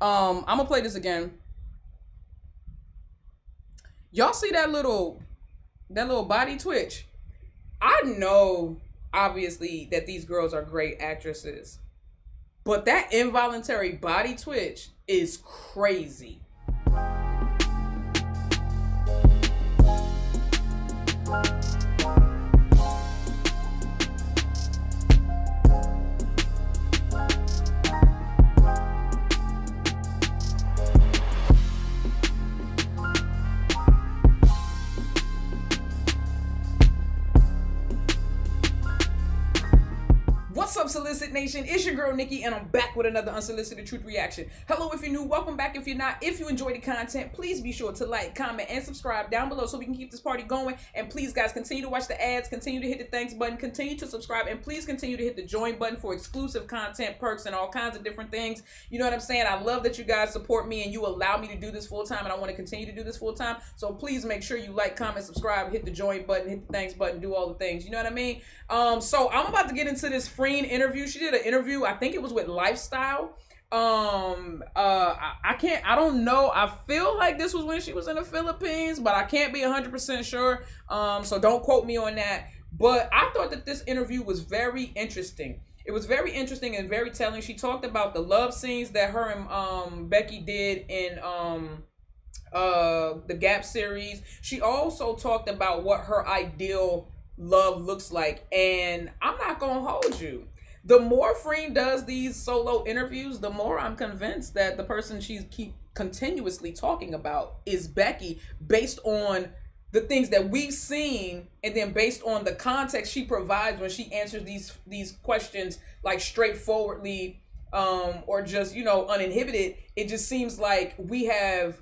I'm gonna play this again. Y'all see that little body twitch? I know obviously that these girls are great actresses, but that involuntary body twitch is crazy. What's up, Solicit Nation? It's your girl Nikki, and I'm back with another Unsolicited Truth Reaction. Hello if you're new, welcome back if you're not. If you enjoy the content, please be sure to like, comment, and subscribe down below so we can keep this party going. And please, guys, continue to watch the ads, continue to hit the thanks button, continue to subscribe, and please continue to hit the join button for exclusive content, perks, and all kinds of different things. You know what I'm saying? I love that you guys support me and you allow me to do this full time, and I want to continue to do this full time. So please make sure you like, comment, subscribe, hit the join button, hit the thanks button, do all the things. You know what I mean? So I'm about to get into this Freen interview. She did an interview, I think it was with Lifestyle. I don't know. I feel like this was when she was in the Philippines, but I can't be 100% sure. So don't quote me on that. But I thought that this interview was very interesting. It was very interesting and very telling. She talked about the love scenes that her and Becky did in the Gap series. She also talked about what her ideal love looks like, and I'm not gonna hold you. The more Freen does these solo interviews, the more I'm convinced that the person she's continuously talking about is Becky, based on the things that we've seen, and then based on the context she provides when she answers these questions like straightforwardly, or just, you know, uninhibited. It just seems like we have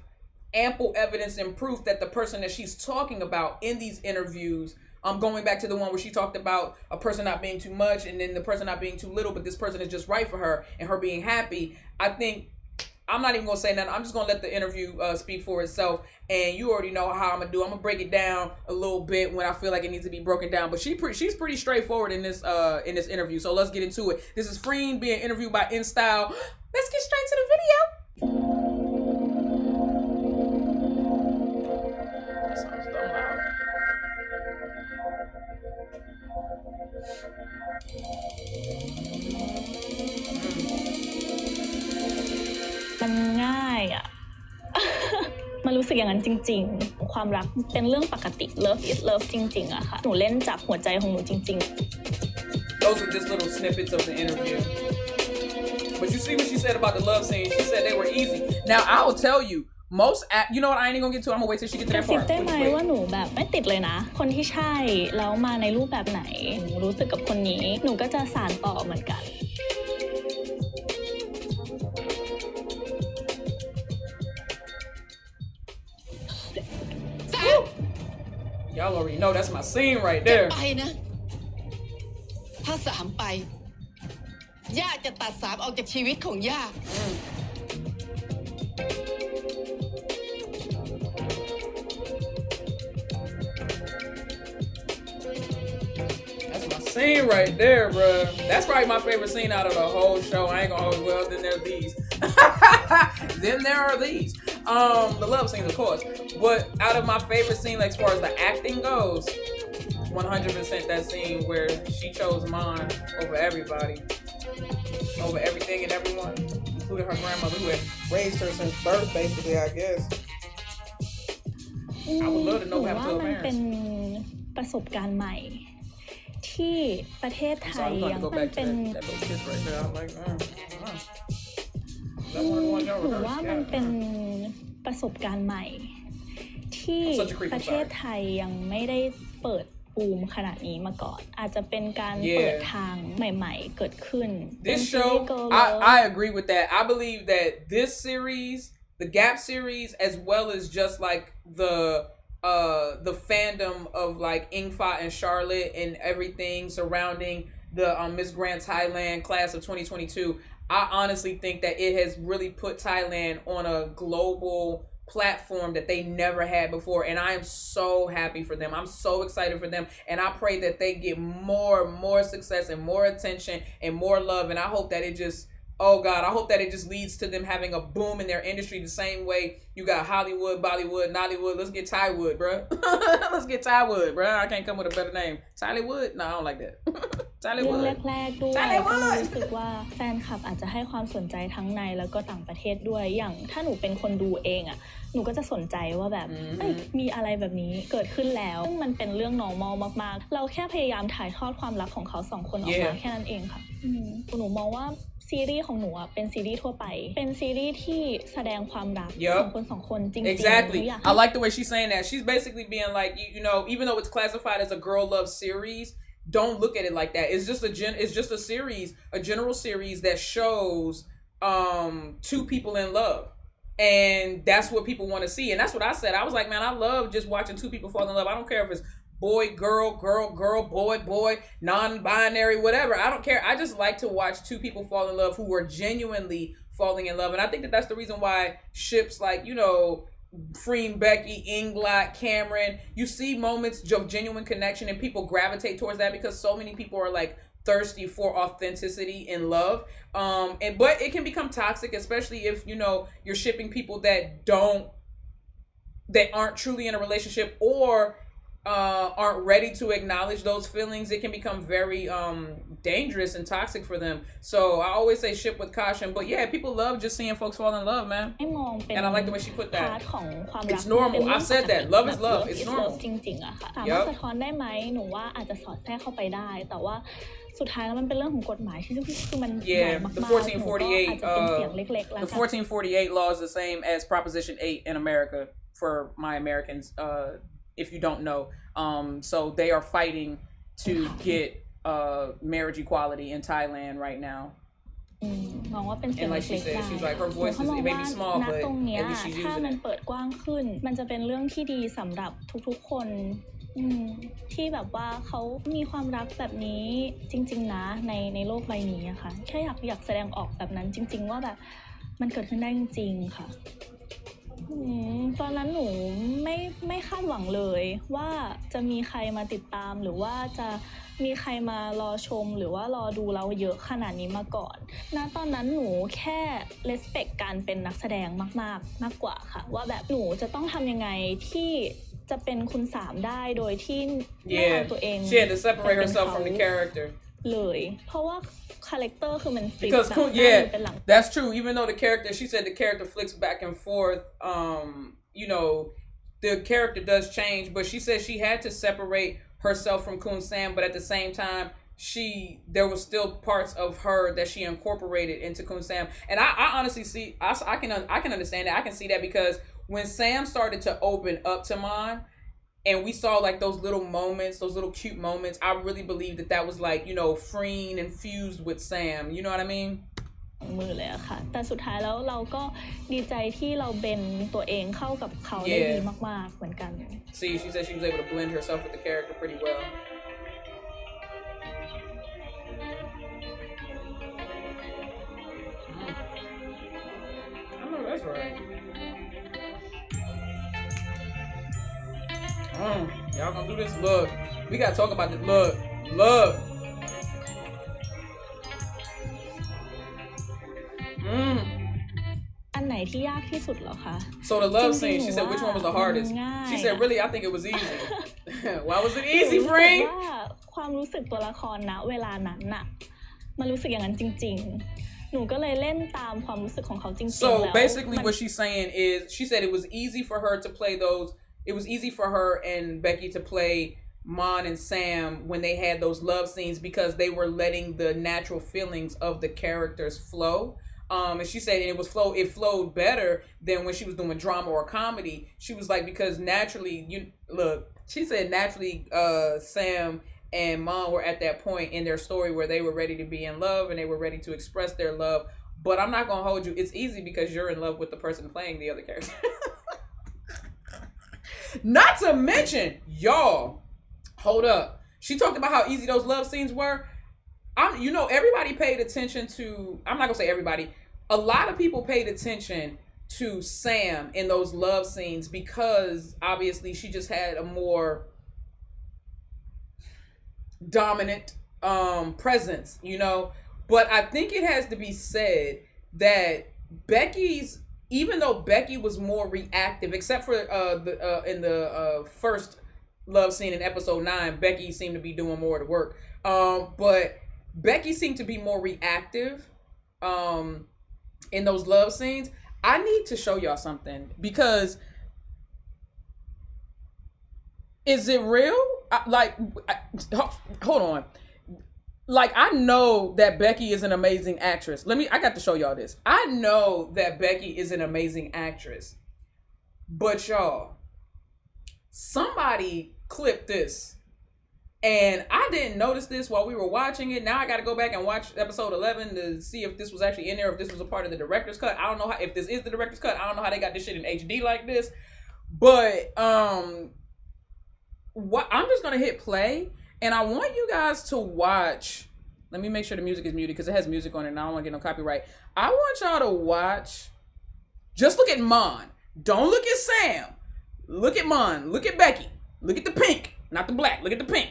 ample evidence and proof that the person that she's talking about in these interviews, going back to the one where she talked about a person not being too much and then the person not being too little, but this person is just right for her and her being happy. I think I'm not even gonna say nothing. I'm just gonna let the interview speak for itself, and you already know how I'm gonna do. I'm gonna break it down a little bit when I feel like it needs to be broken down. But she's pretty straightforward in this interview. So let's get into it. This is Freen being interviewed by InStyle. Let's get straight to the video. That sounds so loud. มันง่ายอ่ะ มันรู้สึกอย่างนั้นจริงๆความรักเป็นเรื่องปกติ love is love จริงๆอะค่ะหนูเล่นจากหัวใจของหนูจริงๆ Those were just little snippets of the interview. But you see what she said about the love scenes. She said they were easy. Now I will tell you, you know what, I ain't even gonna get to it. I'm gonna wait till she gets to that part. ได้ไหมว่าหนูแบบไม่ติดเลยนะคนที่ใช่แล้วมาในรูปแบบไหนหนูรู้สึกกับคนนี้หนูก็จะสานต่อเหมือนกัน Y'all already know that's my scene right there. ไปนะถ้าสามไปย่าจะตัดสามออกจากชีวิตของย่า That's my scene right there, bro. That's probably my favorite scene out of the whole show. I ain't gonna hold, well, then there are these. Then there are these. The love scenes, of course. But out of my favorite scene, like, as far as the acting goes, 100% that scene where she chose mine over everybody, over everything and everyone, including her grandmother who had raised her since birth, basically, I guess. I would love to know what happened to her มันเป็น parents. ประสบการณ์ใหม่ที่ประเทศไทย I'm sorry, ยัง I'm มั going น to go back เป็ to น that little kiss right there. I'm like, that one y'all หนู rehearsed. ว่ามันเป็นประสบการณ์ใหม่ที่ประเทศไทยยังไม่ได้เปิดปูมขนาดนี้มาก่อนอาจจะเป็นการเปิดทางใหม่ๆเกิดขึ้น This show, I agree with that. I believe that this series, the Gap series, as well as just like the fandom of like Ingfa and Charlotte and everything surrounding the Miss Grand Thailand class of 2022, I honestly think that it has really put Thailand on a global platform that they never had before, and I am so happy for them. I'm so excited for them, and I pray that they get more success and more attention and more love, and I hope that it just oh God, I hope that it just leads to them having a boom in their industry the same way you got Hollywood, Bollywood, Nollywood. Let's get Tywood, bro. Let's get Tywood, bro. I can't come with a better name. Tylywood? No, I don't like that. เรื่องแรกๆด้วยก็เลยรู้สึกว่าแฟนคลับอาจจะให้ความสนใจทั้งในแล้วก็ต่างประเทศด้วยอย่างถ้าหนูเป็นคนดูเองอ่ะหนูก็จะสนใจว่าแบบมีอะไรแบบนี้เกิดขึ้นแล้วซึ่งมันเป็นเรื่อง normal มากๆเราแค่พยายามถ่ายทอดความรักของเขาสองคนออกมาแค่นั้นเองค่ะหนูมองว่าซีรีส์ของหนูเป็นซีรีส์ทั่วไปเป็นซีรีส์ที่แสดงความรักของคนสองคนจริงๆ Exactly. I like the way she's saying that. She's basically being like, you know, even though it's classified as a girl love series, don't look at it like that. It's just a series, a general series that shows two people in love. And that's what people want to see. And that's what I said. I was like, man, I love just watching two people fall in love. I don't care if it's boy, girl, girl, girl, boy, boy, non-binary, whatever. I don't care. I just like to watch two people fall in love who are genuinely falling in love. And I think that that's the reason why ships like, you know, Freenbecky, Inglot, Cameron, you see moments of genuine connection and people gravitate towards that because so many people are like thirsty for authenticity in love. But it can become toxic, especially if, you know, you're shipping people that aren't truly in a relationship or aren't ready to acknowledge those feelings. It can become very dangerous and toxic for them. So I always say ship with caution. But yeah, people love just seeing folks fall in love, man. And I like the way she put that. It's normal. I've said that. Love is love. It's normal. จริงๆอะค่ะถามว่าสะท้อนได้ไหมหนูว่าอาจจะสอดแทรกเข้าไปได้แต่ว่าสุดท้ายแล้วมันเป็นเรื่องของกฎหมายที่คือมันใหญ่มากๆ the 1448 law is the same as Proposition 8 in America for my Americans. If you don't know, so they are fighting to get marriage equality in Thailand right now. มองว่าเป็นสิ่ง And like she said, she's like her voice is it may be small, but at least she's ถ้า using มัน it. เปิดกว้างขึ้นมันจะเป็นเรื่องที่ดีสำหรับทุกๆคนที่แบบว่าเขามีความรักแบบนี้จริงๆนะในโลกใบนี้อะค่ะแค่อยากแสดงออกแบบนั้นจริงๆว่าแบบมันเกิดขึ้นได้จริงๆค่ะตอนนั้นหนูไม่คาดหวังเลยว่าจะมีใครมาติดตามหรือว่าจะมีใครมารอชมหรือว่ารอดูเราเยอะขนาดนี้มาก่อนนะตอนนั้นหนูแค่ respect การเป็นนักแสดงมากๆมากกว่าค่ะว่าแบบหนูจะต้องทำยังไงที่จะเป็นคุณสามได้โดยที่ไม่เอาตัวเอง she had to separate herself from the character เลยเพราะว่าคาแรคเตอร์คือมัน because that's true even though the character she said the character flicks back and forth you know the character does change but she said she had to separate herself from Kun Sam but at the same time there was still parts of her that she incorporated into Kun Sam and I honestly see I can understand that I can see that because when Sam started to open up to Mon and we saw like those little moments, those little cute moments, I really believe that was like, you know, Freen infused with Sam. You know what I mean? มือเลยอะค่ะแต่สุดท้ายแล้วเราก็ดีใจที่เราเป็นตัวเองเข้ากับเขาได้ดีมากๆเหมือนกัน See, she said she was able to blend herself with the character pretty well. I know that's right. Y'all gonna do this? Look, we gotta talk about this. Look.ที่ยากที่สุดเหรอคะ So the love scene, she said which one was the hardest? She said really I think it was easy. Why was it easy, Freen? ว่าความรู้สึกตัวละครณเวลานั้นน่ะมันรู้สึกอย่างนั้นจริงๆหนูก็เลยเล่นตามความรู้สึกของเขาจริงๆ So basically what she's saying is she said it was easy for her to play those it was easy for her and Becky to play Mon and Sam when they had those love scenes because they were letting the natural feelings of the characters flow. And she said it flowed better than when she was doing drama or comedy. She was like, because naturally, she said naturally Sam and Mon were at that point in their story where they were ready to be in love and they were ready to express their love. But I'm not going to hold you. It's easy because you're in love with the person playing the other character. Not to mention, y'all, hold up. She talked about how easy those love scenes were. Everybody paid attention to, I'm not going to say everybody, a lot of people paid attention to Sam in those love scenes because obviously she just had a more dominant presence, But I think it has to be said that even though Becky was more reactive, except for in the first love scene in episode 9, Becky seemed to be doing more of the work. But Becky seemed to be more reactive in those love scenes. I need to show y'all something, because is it real? Hold on. Like, I know that Becky is an amazing actress. I got to show y'all this. I know that Becky is an amazing actress. But y'all, somebody clipped this. And I didn't notice this while we were watching it. Now I got to go back and watch episode 11 to see if this was actually in there, if this was a part of the director's cut. I don't know if this is the director's cut. I don't know how they got this shit in HD like this. But what I'm just going to hit play. And I want you guys to watch. Let me make sure the music is muted because it has music on it and I don't want to get no copyright. I want y'all to watch. Just look at Mon. Don't look at Sam. Look at Mon. Look at Becky. Look at the pink. Not the black. Look at the pink.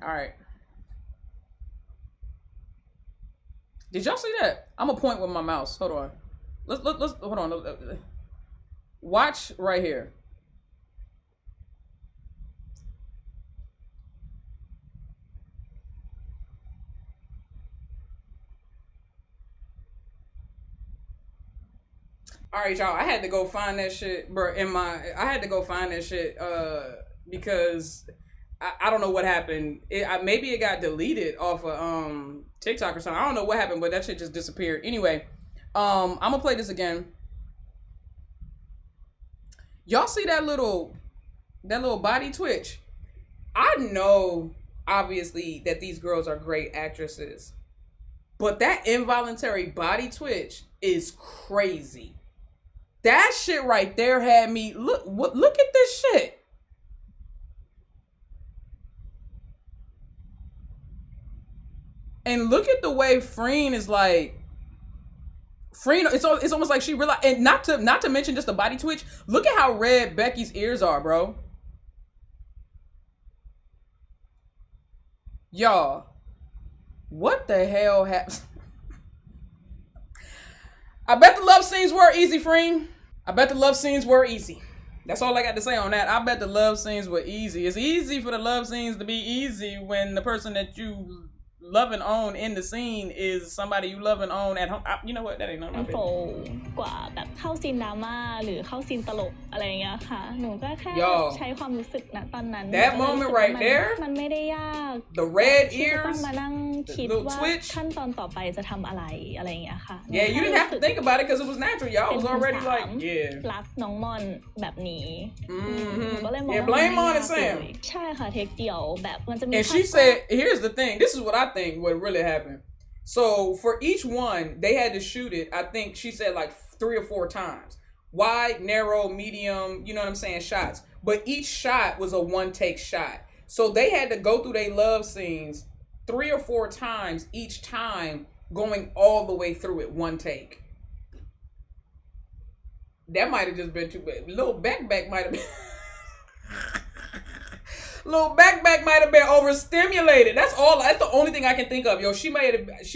All right. Did y'all see that? I'm going to point with my mouse. Hold on. Let's hold on. Watch right here. All right, y'all. I had to go find that shit, bro. I had to go find that shit because I don't know what happened. Maybe it got deleted off of TikTok or something. I don't know what happened, but that shit just disappeared. Anyway, I'm gonna play this again. Y'all see that little body twitch? I know, obviously, that these girls are great actresses, but that involuntary body twitch is crazy. That shit right there had me look at this shit. And look at the way Freen is like. Freen, it's almost like she realized, and not to mention just the body twitch. Look at how red Becky's ears are, bro. Y'all, what the hell happened? I bet the love scenes were easy, Freen. I bet the love scenes were easy. That's all I got to say on that. I bet the love scenes were easy. It's easy for the love scenes to be easy when the person that you love and own in the scene is somebody you love and own at home. You know what? That ain't nothing. โฟกว่าแบบเข้าซีนดราม่าหรือเข้าซีนตลกอะไรอย่างเงี้ยค่ะหนูก็แค่ใช้ความรู้สึกณตอนนั้น That moment right there มันไม่ได้ยาก the red ที่จะต้อ ears งมานั่งคิด little ว่า twitch ขั้นตอนต่อไปจะทำอะไรอะไรอย่างเงี้ยค่ะ Yeah, you didn't have to think about it because it was natural. Y'all was already like, yeah. รักน้องมอนแบบนี้ ก็เลยมอง Yeah, blame on it, Sam. ใช่ค่ะเทคเดียวแบบมันจะมี And she said, here's the thing. This is what I think what really happened. So for each one, they had to shoot it. I think she said like 3 or 4 times. Wide, narrow, medium, you know what I'm saying, shots. But each shot was a one-take shot. So they had to go through their love scenes 3 or 4 times each time, going all the way through it, one take. That might have just been too bad. Little back might have been... Little back might have been overstimulated. That's the only thing I can think of. Yo, she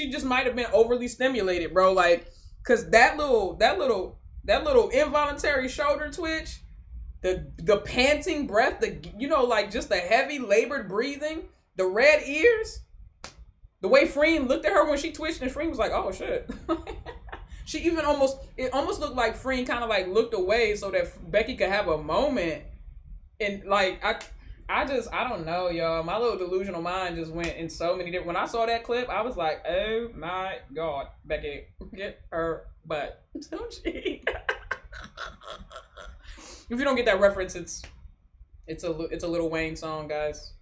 just might have been overly stimulated, bro. Like, cause that little involuntary shoulder twitch, the panting breath, like just the heavy labored breathing, the red ears, the way Freen looked at her when she twitched, and Freen was like, "Oh shit." She even it almost looked like Freen kind of like looked away so that Becky could have a moment, and like I don't know, y'all. My little delusional mind just went in so many different. When I saw that clip, I was like, "Oh my God, Becky, get her butt." Don't she? If you don't get that reference, it's a Lil Wayne song, guys.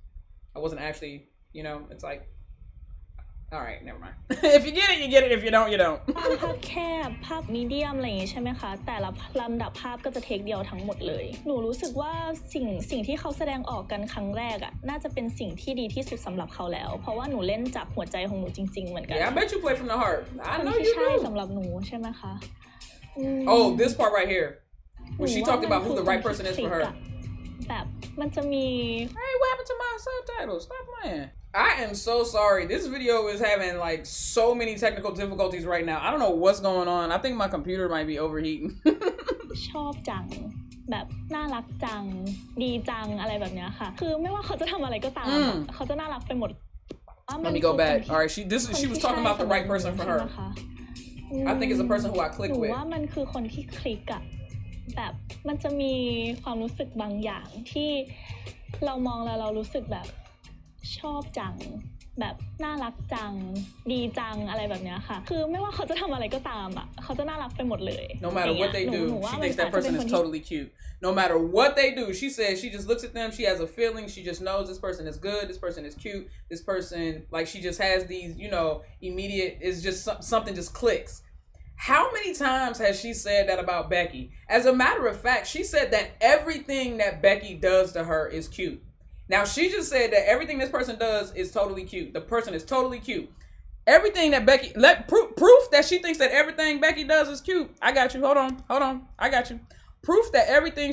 I wasn't actually, it's like, all right, never mind. If you get it, you get it. If you don't, you don't. ภาพแคบภาพมีเดียมอะไรอย่างงี้ใช่ไหมคะแต่ละลำดับภาพก็จะเทคเดียวทั้งหมดเลยหนูรู้สึกว่าสิ่งที่เขาแสดงออกกันครั้งแรกอ่ะน่าจะเป็นสิ่งที่ดีที่สุดสำหรับเขาแล้วเพราะว่าหนูเล่นจากหัวใจของหนูจริงๆเหมือนกัน Yeah, I bet you play from the heart. I know you do. ใช่สำหรับหนูใช่ไหมคะ Oh, this part right here. When she talked about who the right person is for her. แบบมันจะมี Hey, what happened to my got subtitles. Stop playing. I am so sorry. This video is having like so many technical difficulties right now. I don't know what's going on. I think my computer might be overheating. ชอบจังแบบน่ารักจังดีจังอะไรแบบเนี้ยค่ะคือไม่ว่าเขาจะทำอะไรก็ตามเขาจะน่ารักไปหมด Let me go back. All right, she was talking about the right person for her. I think it's the person who I click หนู with. ว่ามันคือคนที่คลิกอะแบบมันจะมีความรู้สึกบางอย่างที่เรามองแล้วเรารู้สึกแบบชอบจังแบบน่ารักจังดีจังอะไรแบบเนี้ยค่ะคือไม่ว่าเขาจะทำอะไรก็ตามอ่ะเขาจะน่ารักไปหมดเลย No matter what they do, she thinks that person is totally cute. No matter what they do, she says she just looks at them, she has a feeling, she just knows this person is good, this person is cute, this person, like she just has these, you know, immediate, it's just something just clicks. How many times has she said that about Becky? As a matter of fact, she said that everything that Becky does to her is cute. Now, she just said that everything this person does is totally cute. The person is totally cute. Everything that Becky... Proof that she thinks that everything Becky does is cute. I got you. Hold on. I got you. Proof that everything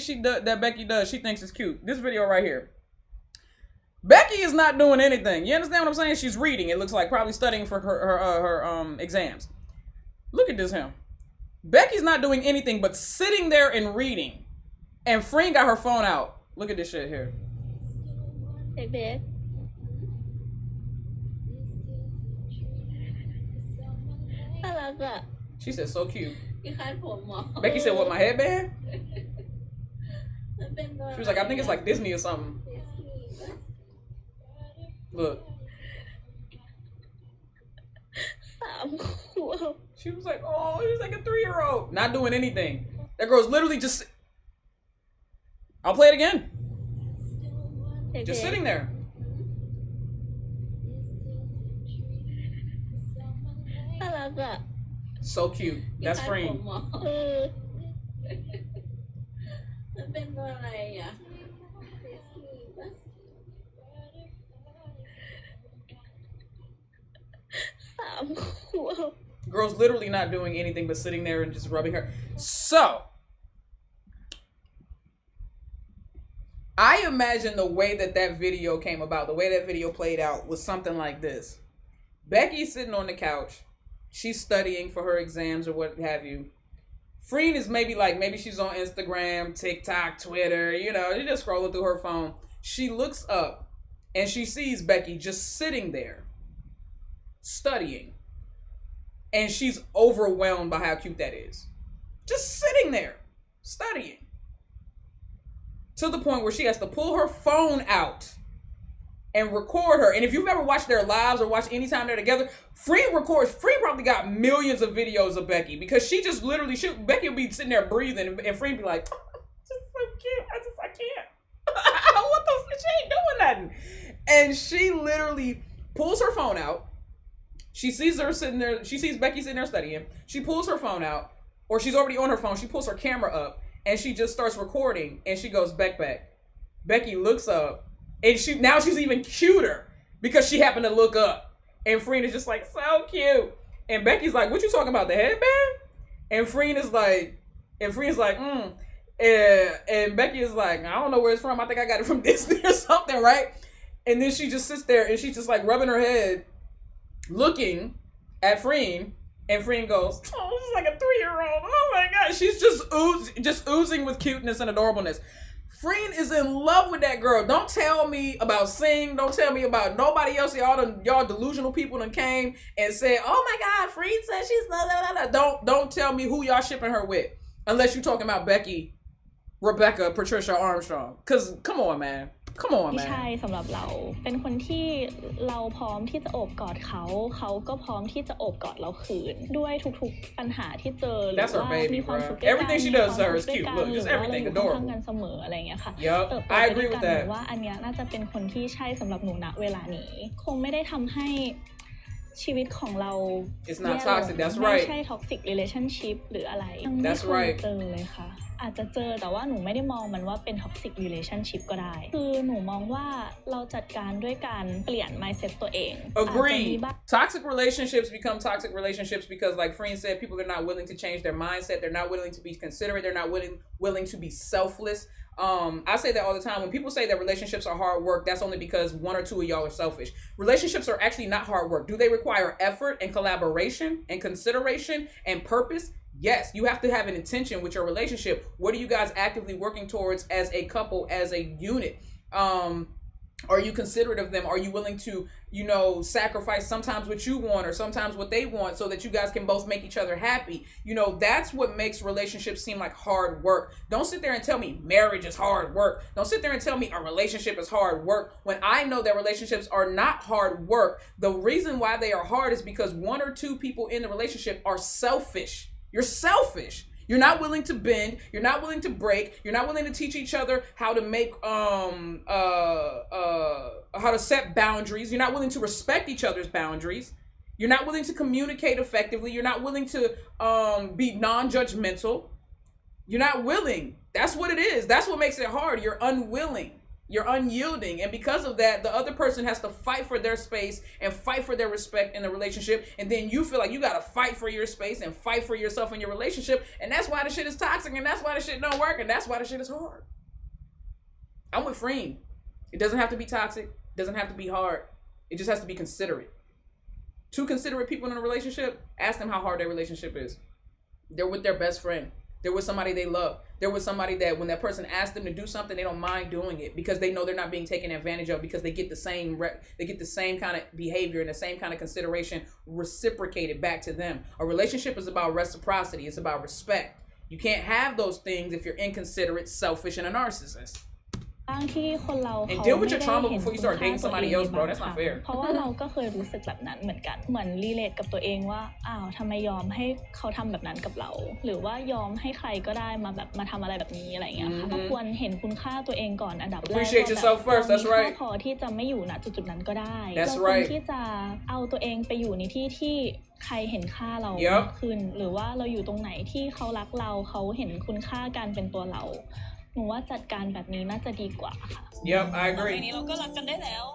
that Becky does, she thinks is cute. This video right here. Becky is not doing anything. You understand what I'm saying? She's reading. It looks like probably studying for her exams. Look at this him. Becky's not doing anything but sitting there and reading. And Freen got her phone out. Look at this shit here. เด็กๆน่ารักอ่ะ She said so cute. พี่คาดผมหมอ Becky said, what, my headband? She was like, I think it's like Disney or something. Look. 3 ขวบ She was like, oh, he was like a 3-year-old. Not doing anything. That girl's literally just... I'll play it again. Just sitting there. น่ารักอ่ะ So cute. That's Freen. มันเป็นอะไรอ่ะ 3 ขวบ Girl's literally not doing anything but sitting there and just rubbing her. So, I imagine the way that video came about, the way that video played out was something like this. Becky's sitting on the couch. She's studying for her exams or what have you. Freen is maybe she's on Instagram, TikTok, Twitter, you know, she's just scrolling through her phone. She looks up and she sees Becky just sitting there, studying. And she's overwhelmed by how cute that is. Just sitting there, studying. To the point where she has to pull her phone out and record her. And if you've ever watched their lives or watched any time they're together, Freen probably got millions of videos of Becky because she just literally Becky will be sitting there breathing and Freen be like, just so cute. I can't. What the fuck? She ain't doing nothing. And she literally pulls her phone out. She sees Becky sitting there studying. She pulls her phone out, or she's already on her phone. She pulls her camera up and she just starts recording and she goes back. Becky looks up and now she's even cuter because she happened to look up. And Freen is just like, so cute. And Becky's like, what you talking about, the headband? And Freen is like, and Becky is like, I don't know where it's from. I think I got it from Disney or something, right? And then she just sits there and she's just like rubbing her head, looking at Freen. And Freen goes, oh, this is like a 3-year-old. Oh my God. She's just oozing with cuteness and adorableness. Freen is in love with that girl. Don't tell me about Sing. Don't tell me about nobody else. Y'all delusional people that came and said, oh my God, Freen says she's blah, blah, blah, blah. Don't tell me who y'all shipping her with. Unless you're talking about Becky, Rebecca, Patricia Armstrong. Because, come on, man. Come on, man. ใช่สำหรับเราเป็นคนที่เราพร้อมที่จะโอบกอดเขาก็พร้อมที่จะโอบกอดเราคืนด้วยทุกๆปัญหาที่เจอหรือว่ามีความสุขด้วยกัน Everything she does to her is cute. Look, just everything adorable. กันเสมออะไรอย่างเงี้ยค่ะ Yup, I agree with that. ว่าอันเนี้ยน่าจะเป็นคนที่ใช่สำหรับหนูณเวลานี้คงไม่ได้ทำให้ชีวิตของเรา It's not toxic. That's ไม่ right. ใช่ toxic relationship หรืออะไรยังไม่ That's เคย right. เจอเลยค่ะอาจจะเจอแต่ว่าหนูไม่ได้มองมันว่าเป็น toxic relationship ก็ได้คือหนูมองว่าเราจัดการด้วยการเปลี่ยน mindset ตัวเอง Agreed. Toxic relationships become toxic relationships because, like Freen said, people are not willing to change their mindset. They're not willing to be considerate. They're not willing to be selfless. I say that all the time. When people say that relationships are hard work, that's only because one or two of y'all are selfish. Relationships are actually not hard work. Do they require effort and collaboration and consideration and purpose? Yes, you have to have an intention with your relationship. What are you guys actively working towards as a couple, as a unit? Are you considerate of them? Are you willing to, sacrifice sometimes what you want or sometimes what they want so that you guys can both make each other happy? That's what makes relationships seem like hard work. Don't sit there and tell me marriage is hard work. Don't sit there and tell me a relationship is hard work when I know that relationships are not hard work. The reason why they are hard is because one or two people in the relationship are selfish. You're selfish. You're not willing to bend. You're not willing to break. You're not willing to teach each other how to make how to set boundaries. You're not willing to respect each other's boundaries. You're not willing to communicate effectively. You're not willing to be non-judgmental. You're not willing. That's what it is. That's what makes it hard. You're unwilling. You're unyielding. And because of that, the other person has to fight for their space and fight for their respect in the relationship. And then you feel like you got to fight for your space and fight for yourself in your relationship. And that's why the shit is toxic. And that's why the shit don't work. And that's why the shit is hard. I'm with Freen. It doesn't have to be toxic. It doesn't have to be hard. It just has to be considerate. Two considerate people in a relationship, ask them how hard their relationship is. They're with their best friend. They're with somebody they love. They're with somebody that when that person asks them to do something, they don't mind doing it because they know they're not being taken advantage of, because they get the same kind of behavior and the same kind of consideration reciprocated back to them. A relationship is about reciprocity. It's about respect. You can't have those things if you're inconsiderate, selfish, and a narcissist. บางที่คนเรา And เขา deal ไม่ with your ได้ trauma เห็น before you คุณ start ค่า dating ตัวเอง somebody ใน else, บา bro. ง That's ครั้ not ง fair. เพราะว่าเราก็เคยรู้สึกแบบนั้นเหมือนกันเหมือนรีเลทกับตัวเองว่าทำไมยอมให้เขาทำแบบนั้นกับเราหรือว่ายอมให้ใครก็ได้มาทำอะไรแบบนี้อะไรอย่างเงี้ยค่ะก็ควรเห็นคุณค่าตัวเองก่อนอันดับแรก Appreciate yourself first. That's เรามี right. ค่าพอที่จะไม่อยู่ณจุดๆนั้นก็ได้ That's เราควร right. ที่จะเอาตัวเองไปอยู่ในที่ที่ใครเห็นค่าเรา Yep. มากขึ้นหรือว่าเราอยู่ตรงไหนที่เขารักเราเขาเห็นคุณค่าการเป็นตัวเราหนูว่าจัดการแบบนี้น่าจะดีกว่าค่ะ Yep, I ต่อไป agree. นี้เราก็รักกันได้แล้ว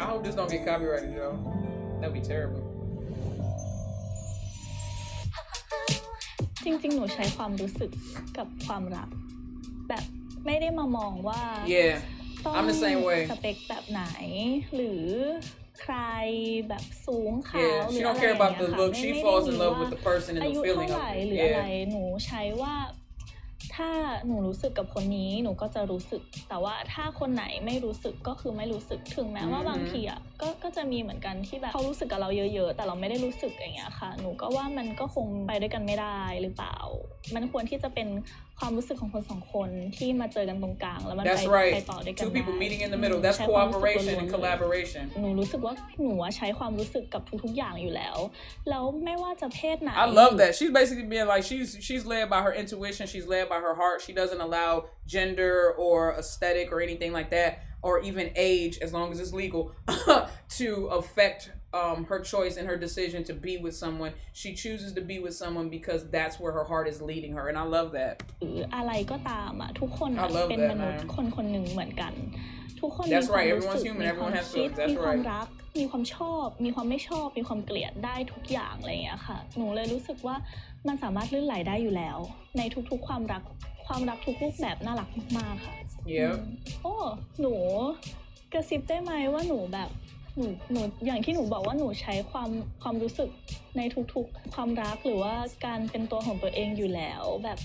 I hope this don't get copyrighted, yo. That'd be terrible. จริงๆหนูใช้ความรู้สึกกับความรักแบบไม่ได้มามองว่า Yeah, ต้อง I'm the same way. สเปคแบบไหนหรือใครแบบสูงขาว Yeah, หรื she อ don't อะไร care อย่าง about เงี้ the ยค่ะ look. ไม่ She ได้ falls in มี love ว่า with the person อา and ยุ the เท่า feeling ไห of ร่ it. หรืออะไร Yeah. หนูใช้ว่าถ้าหนูรู้สึกกับคนนี้หนูก็จะรู้สึกแต่ว่าถ้าคนไหนไม่รู้สึกก็คือไม่รู้สึกถึงแม้ว่าบางทีอ่ะก็จะมีเหมือนกันที่แบบเขารู้สึกกับเราเยอะๆแต่เราไม่ได้รู้สึกอย่างเงี้ยค่ะหนูก็ว่ามันก็คงไปด้วยกันไม่ได้หรือเปล่ามันควรที่จะเป็นความรู้สึกของคนสองคนที่มาเจอกันตรงกลางแล้วมัน That's ไป right. ต่อด้วยกัน Two ได้ people meeting in the middle. That's ใช้ความรู้สึก cooperation ล้วน and ๆ collaboration. หนูรู้สึกว่าหนูใช้ความรู้สึกกับทุกๆอย่างอยู่แล้วแล้วไม่ว่าจะเพศไหน I love that. She's basically being like she's led by her intuition. She's led by her heart. She doesn't allow gender or aesthetic or anything like that, or even age, as long as it's legal, to affect her choice and her decision to be with someone. She chooses to be with someone because that's where her heart is leading her, and I love that. หรืออะไรก็ตามอ่ะทุกคนอ่ะ I love เป็น that, มนุษย์ man. คนหนึ่งเหมือนกันทุกคนมี That's ความ right. รู้สึ Everyone's ก human. มีความ Everyone has คิด feelings. That's มีความ right. รักมีความชอบมีความไม่ชอบมีความเกลียดได้ทุกอย่างอะไรอย่างเงี้ยค่ะหนูเลยรู้สึกว่ามันสามารถลื่นไหลได้อยู่แล้วในทุกๆความรักทุกรูปแบบน่ารักมากๆค่ะ Yep. โอ้หนูกระซิบได้ไหมว่าหนูแบบหนูอย่างที่หนูบอกว่าหนูใช้ความรู้สึกในทุกๆความรักหรือว่าการเป็นตัวของตัวเองอยู่แล้วแบบ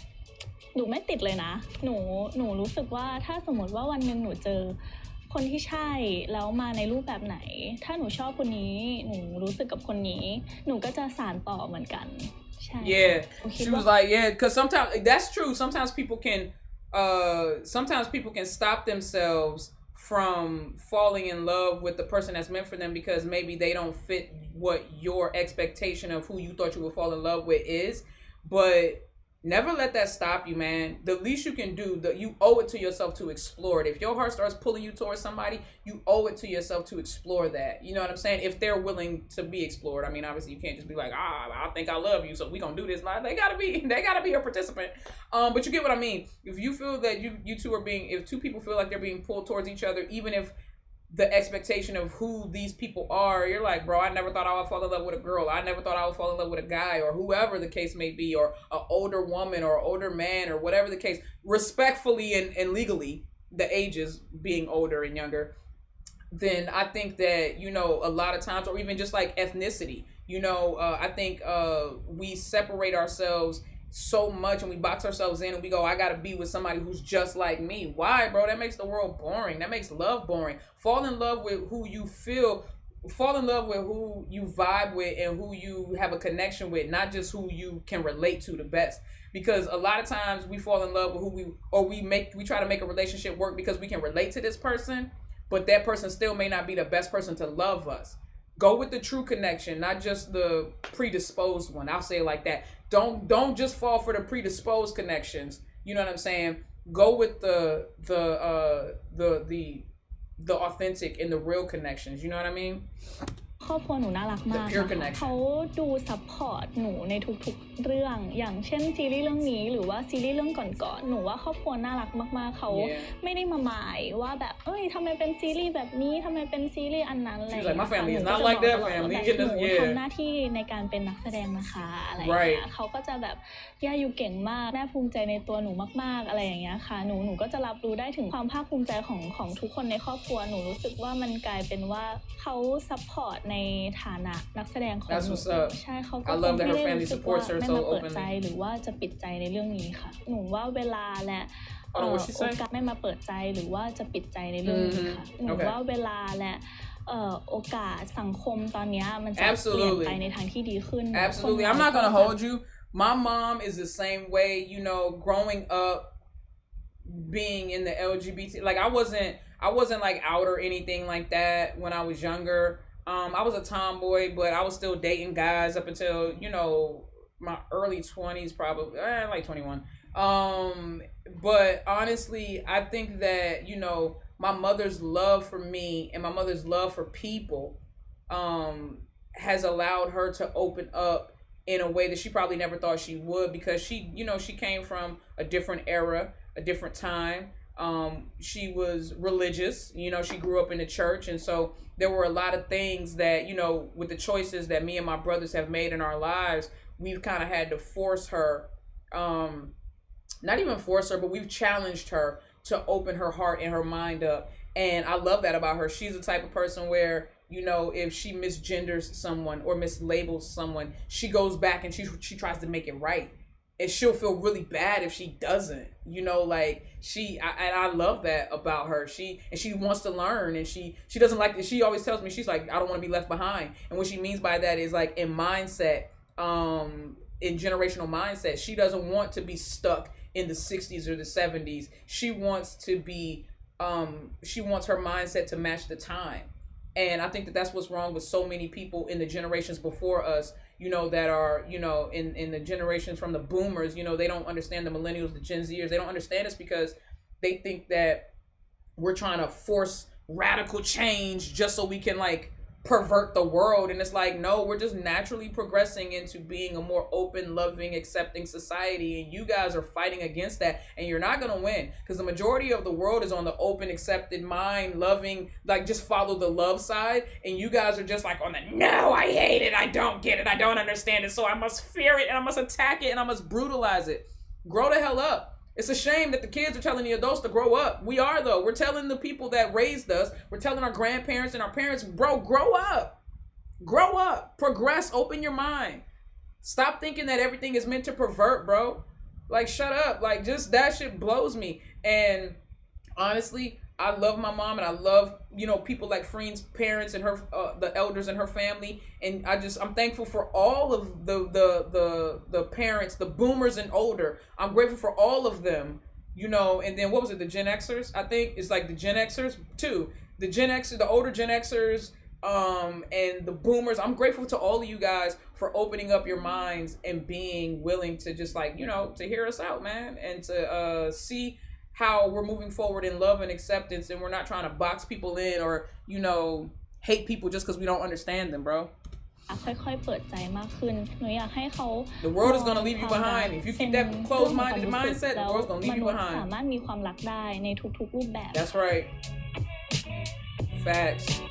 หนูไม่ติดเลยนะหนูรู้สึกว่าถ้าสมมติว่าวันนึงหนูเจอคนที่ใช่แล้วมาในรูปแบบไหนถ้าหนูชอบคนนี้หนูรู้สึกกับคนนี้หนูก็จะสานต่อเหมือนกันใช่ Yeah, she was like, yeah, because sometimes that's true. Sometimes people can stop themselves from falling in love with the person that's meant for them because maybe they don't fit what your expectation of who you thought you would fall in love with is. But never let that stop you, man. The least you can do, you owe it to yourself to explore it. If your heart starts pulling you towards somebody, you owe it to yourself to explore that. You know what I'm saying? If they're willing to be explored. I mean, obviously you can't just be like, I think I love you, so we gonna do this. Like, they gotta be a participant. But you get what I mean. If you feel that you two are if two people feel like they're being pulled towards each other, even if the expectation of who these people are. You're like, bro, I never thought I would fall in love with a girl. I never thought I would fall in love with a guy, or whoever the case may be, or an older woman or older man, or whatever the case, respectfully and legally, the ages being older and younger. Then I think that, you know, a lot of times, or even just like ethnicity, you know, I think we separate ourselves so much and we box ourselves in and we go, I gotta be with somebody who's just like me. Why, bro? That makes the world boring. That makes love boring. Fall in love with who you feel, fall in love with who you vibe with and who you have a connection with, not just who you can relate to the best. Because a lot of times we fall in love with who we try to make a relationship work because we can relate to this person, but that person still may not be the best person to love us. Go with the true connection, not just the predisposed one. I'll say it like that. Don't just fall for the predisposed connections. You know what I'm saying? Go with the authentic and the real connections. You know what I mean? ครอบครัวหนูน่ารักมากเขาดูซัพพอร์ตหนูในทุกๆเรื่องอย่างเช่นซีรีส์เรื่องนี้หรือว่าซีรีส์เรื่องก่อนๆหนูว่าครอบครัวน่ารักมากๆเขาไม่ได้มาหมายว่าแบบเอ้ยทำไมเป็นซีรีส์แบบนี้ทำไมเป็นซีรีส์อันนั้นอะไรอย่างเงี้ยหนูก็จะบอกหนูทำหน้าที่ในการเป็นนักแสดงนะคะอะไรอย่างเงี้ยเขาก็จะแบบย่าอยู่เก่งมากแม่ภูมิใจในตัวหนูมากๆอะไรอย่างเงี้ยค่ะหนูก็จะรับรู้ได้ถึงความภาคภูมิใจของทุกคนในครอบครัวหนูรู้สึกว่ามันกลายเป็นว่าเขาซัพพอร์ตในฐานะนักแสดงของหนูใช่เขาก็ไม่ได้รู้สึกว่าไม่มาเปิดใจหรือว่าจะปิดใจในเรื่องนี้ค่ะหนูว่าเวลาและโอกาสไม่มาเปิดใจหรือว่าจะปิดใจในเรื่องนี้ค่ะหนูว่าเวลาและโอกาสสังคมตอนนี้มันจะเปลี่ยนไปในทางที่ดีขึ้น Absolutely. I'm not gonna hold you. My mom is the same way, you know, growing up being in the LGBT, like I wasn't like out or anything like that when I was younger. I was a tomboy, but I was still dating guys up until, you know, my early 20s, probably like 21. But honestly, I think that, you know, my mother's love for me and my mother's love for people has allowed her to open up in a way that she probably never thought she would, because she, you know, she came from a different era, a different time. She was religious, you know, she grew up in the church, and so there were a lot of things that, you know, with the choices that me and my brothers have made in our lives, we've kind of had to force her, not even force her, but we've challenged her to open her heart and her mind up. And I love that about her. She's the type of person where, you know, if she misgenders someone or mislabels someone, she goes back and she tries to make it right. And she'll feel really bad if she doesn't, you know, like I love that about her. She wants to learn, and she doesn't like, she always tells me, she's like, I don't want to be left behind. And what she means by that is like in mindset, in generational mindset, she doesn't want to be stuck in the 60s or the 70s. She wants to be, she wants her mindset to match the time. And I think that that's what's wrong with so many people in the generations before us, you know, that are, you know, in the generations from the boomers, you know, they don't understand the millennials, the Gen Zers. They don't understand us because they think that we're trying to force radical change just so we can like pervert the world. And it's like, no, we're just naturally progressing into being a more open, loving, accepting society, and you guys are fighting against that, and you're not gonna win, because the majority of the world is on the open, accepted, mind loving, like just follow the love side, and you guys are just like on the no, I hate it, I don't get it, I don't understand it, so I must fear it and I must attack it and I must brutalize it. Grow the hell up. It's a shame that the kids are telling the adults to grow up. We are, though. We're telling the people that raised us, we're telling our grandparents and our parents, bro, grow up. Grow up. Progress. Open your mind. Stop thinking that everything is meant to pervert, bro. Like, shut up. Like, just that shit blows me. And honestly, I love my mom, and I love, you know, people like Freen'S parents and her, the elders in her family. And I'm thankful for all of the parents, the boomers and older. I'm grateful for all of them, you know. And then what was it? The Gen Xers, I think it's like the Gen Xers too. The Gen Xers, the older Gen Xers, and the boomers. I'm grateful to all of you guys for opening up your minds and being willing to just like, you know, to hear us out, man, and to see how we're moving forward in love and acceptance, and we're not trying to box people in or, you know, hate people just because we don't understand them, bro. ค่อยๆเปิดใจมากขึ้นหนูอยากให้เขา The world is gonna leave you behind. If you keep that closed-minded mindset, the world's gonna leave you behind. สามารถมีความรักได้ในทุกๆรูปแบบ That's right. Facts.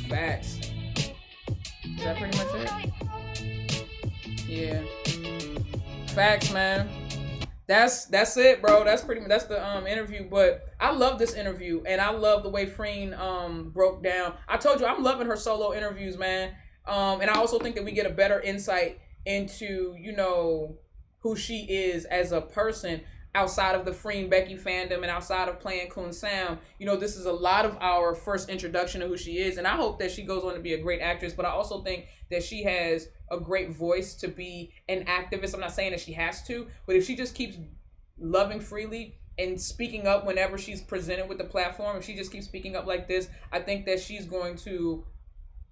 Facts. Is that pretty much it? Yeah. Facts, man. That's it, bro. That's the interview. But I love this interview, and I love the way Freen broke down. I told you I'm loving her solo interviews, man. And I also think that we get a better insight into, you know, who she is as a person outside of the Freenbecky fandom and outside of playing Kun Sam. You know, this is a lot of our first introduction to who she is, and I hope that she goes on to be a great actress, but I also think that she has a great voice to be an activist. I'm not saying that she has to, but if she just keeps loving freely and speaking up whenever she's presented with the platform, if she just keeps speaking up like this, I think that she's going to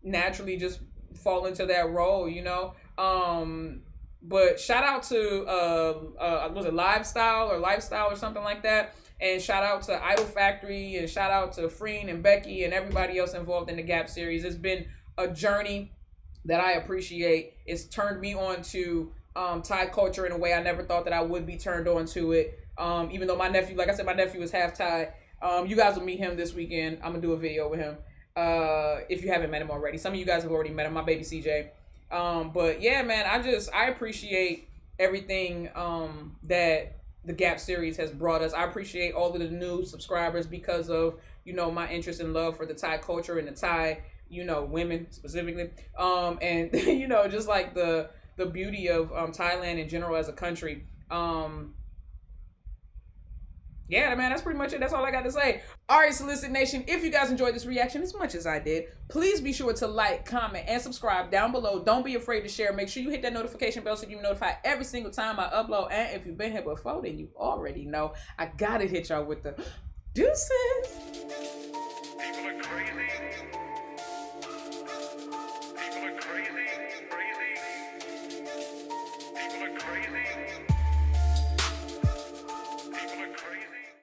naturally just fall into that role, you know? But shout out to was it Lifestyle or something like that, and shout out to Idol Factory, and shout out to Freen and Becky and everybody else involved in the Gap series. It's been a journey that I appreciate. It's turned me on to Thai culture in a way I never thought that I would be turned on to it. Even though my nephew, like I said, my nephew is half Thai. You guys will meet him this weekend. I'm gonna do a video with him. If you haven't met him already, some of you guys have already met him. My baby CJ. But yeah, man, I appreciate everything that the Gap series has brought us. I appreciate all of the new subscribers because of, you know, my interest and love for the Thai culture and the Thai, you know, women specifically. And you know, just like the beauty of Thailand in general as a country. Yeah, man, that's pretty much it. That's all I got to say. All right, Solicit Nation, if you guys enjoyed this reaction as much as I did, please be sure to like, comment, and subscribe down below. Don't be afraid to share. Make sure you hit that notification bell so you're notified every single time I upload. And if you've been here before, then you already know I got to hit y'all with the deuces. People are crazy.